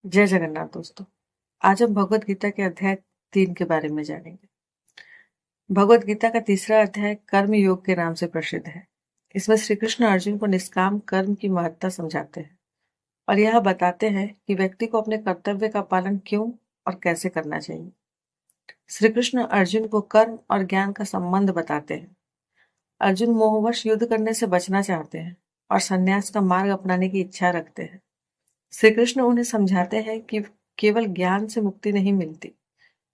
जय जगन्नाथ दोस्तों। आज हम भगवत गीता के अध्याय 3 के बारे में जानेंगे। भगवत गीता का तीसरा अध्याय कर्म योग के नाम से प्रसिद्ध है। इसमें श्री कृष्ण अर्जुन को निष्काम कर्म की महत्ता समझाते हैं और यह बताते हैं कि व्यक्ति को अपने कर्तव्य का पालन क्यों और कैसे करना चाहिए। श्री कृष्ण अर्जुन को कर्म और ज्ञान का संबंध बताते हैं। अर्जुन मोहवश युद्ध करने से बचना चाहते हैं और संन्यास का मार्ग अपनाने की इच्छा रखते हैं। श्री कृष्ण उन्हें समझाते हैं कि केवल ज्ञान से मुक्ति नहीं मिलती,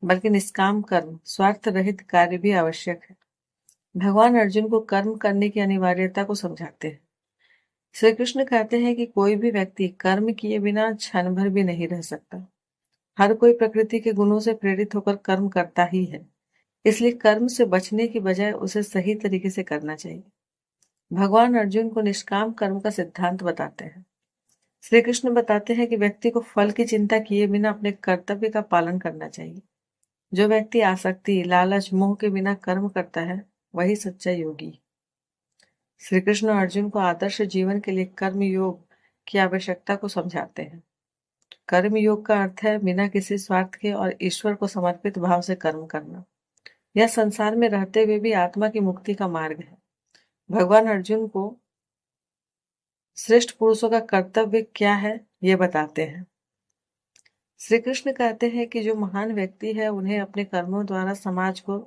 बल्कि निष्काम कर्म, स्वार्थ रहित कार्य भी आवश्यक है। भगवान अर्जुन को कर्म करने की अनिवार्यता को समझाते हैं। श्री कृष्ण कहते हैं कि कोई भी व्यक्ति कर्म किए बिना क्षण भर भी नहीं रह सकता। हर कोई प्रकृति के गुणों से प्रेरित होकर कर्म करता ही है, इसलिए कर्म से बचने की बजाय उसे सही तरीके से करना चाहिए। भगवान अर्जुन को निष्काम कर्म का सिद्धांत बताते हैं। श्री कृष्ण बताते हैं कि व्यक्ति को फल की चिंता किए बिना अपने कर्तव्य का पालन करना चाहिए। जो व्यक्ति आसक्ति, लालच, मोह के बिना कर्म करता है, वही सच्चा योगी। श्री कृष्ण अर्जुन को आदर्श जीवन के लिए कर्म योग की आवश्यकता को समझाते हैं। कर्म योग का अर्थ है बिना किसी स्वार्थ के और ईश्वर को समर्पित भाव से कर्म करना। यह संसार में रहते हुए भी आत्मा की मुक्ति का मार्ग है। भगवान अर्जुन को श्रेष्ठ पुरुषों का कर्तव्य क्या है, ये बताते हैं। श्री कृष्ण कहते हैं कि जो महान व्यक्ति है, उन्हें अपने कर्मों द्वारा समाज को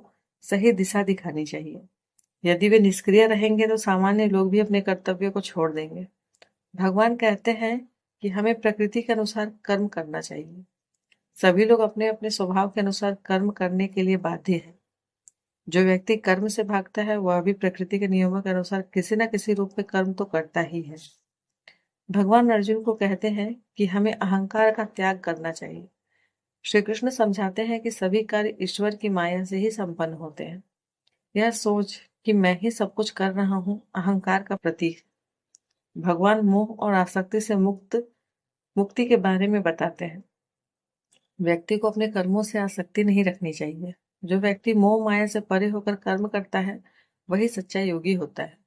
सही दिशा दिखानी चाहिए। यदि वे निष्क्रिय रहेंगे तो सामान्य लोग भी अपने कर्तव्यों को छोड़ देंगे। भगवान कहते हैं कि हमें प्रकृति के अनुसार कर्म करना चाहिए। सभी लोग अपने अपने स्वभाव के अनुसार कर्म करने के लिए बाध्य है। जो व्यक्ति कर्म से भागता है, वह भी प्रकृति के नियमों के अनुसार किसी न किसी रूप में कर्म तो करता ही है। भगवान अर्जुन को कहते हैं कि हमें अहंकार का त्याग करना चाहिए। श्री कृष्ण समझाते हैं कि सभी कार्य ईश्वर की माया से ही संपन्न होते हैं। यह सोच कि मैं ही सब कुछ कर रहा हूँ, अहंकार का प्रतीक है। भगवान मोह और आसक्ति से मुक्ति के बारे में बताते हैं। व्यक्ति को अपने कर्मों से आसक्ति नहीं रखनी चाहिए। जो व्यक्ति मोह माया से परे होकर कर्म करता है, वही सच्चा योगी होता है।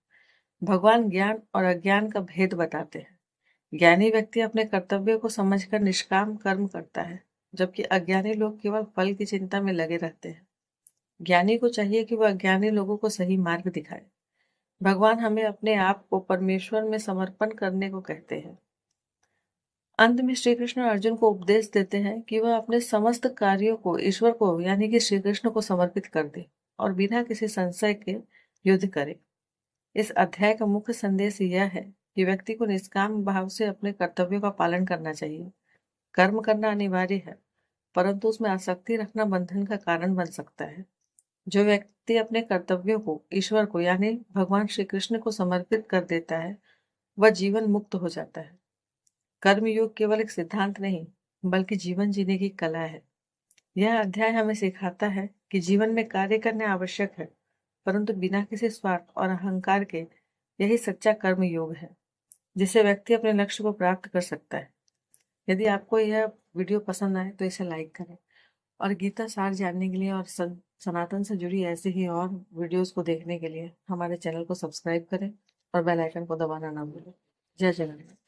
भगवान ज्ञान और अज्ञान का भेद बताते हैं। ज्ञानी व्यक्ति अपने कर्तव्यों को समझकर निष्काम कर्म करता है, जबकि अज्ञानी लोग केवल फल की चिंता में लगे रहते हैं। ज्ञानी को चाहिए कि वह अज्ञानी लोगों को सही मार्ग दिखाए। भगवान हमें अपने आप को परमेश्वर में समर्पण करने को कहते हैं। अंत में श्री कृष्ण अर्जुन को उपदेश देते हैं कि वह अपने समस्त कार्यों को ईश्वर को यानी कि श्री कृष्ण को समर्पित कर दे और बिना किसी संशय के युद्ध करे। इस अध्याय का मुख्य संदेश यह है कि व्यक्ति को निष्काम भाव से अपने कर्तव्यों का पालन करना चाहिए। कर्म करना अनिवार्य है, परंतु उसमें आसक्ति रखना बंधन का कारण बन सकता है। जो व्यक्ति अपने कर्तव्यों को ईश्वर को यानी भगवान श्री कृष्ण को समर्पित कर देता है, वह जीवन मुक्त हो जाता है। कर्म योग केवल एक सिद्धांत नहीं, बल्कि जीवन जीने की कला है। यह अध्याय हमें सिखाता है कि जीवन में कार्य करना आवश्यक है, परंतु बिना किसी स्वार्थ और अहंकार के। यही सच्चा कर्म योग है, जिससे व्यक्ति अपने लक्ष्य को प्राप्त कर सकता है। यदि आपको यह वीडियो पसंद आए तो इसे लाइक करें और गीता सार जानने के लिए और सनातन से जुड़ी ऐसे ही और वीडियोस को देखने के लिए हमारे चैनल को सब्सक्राइब करें और बेल आइकन को दबाना ना भूलें। जय जगन्नाथ।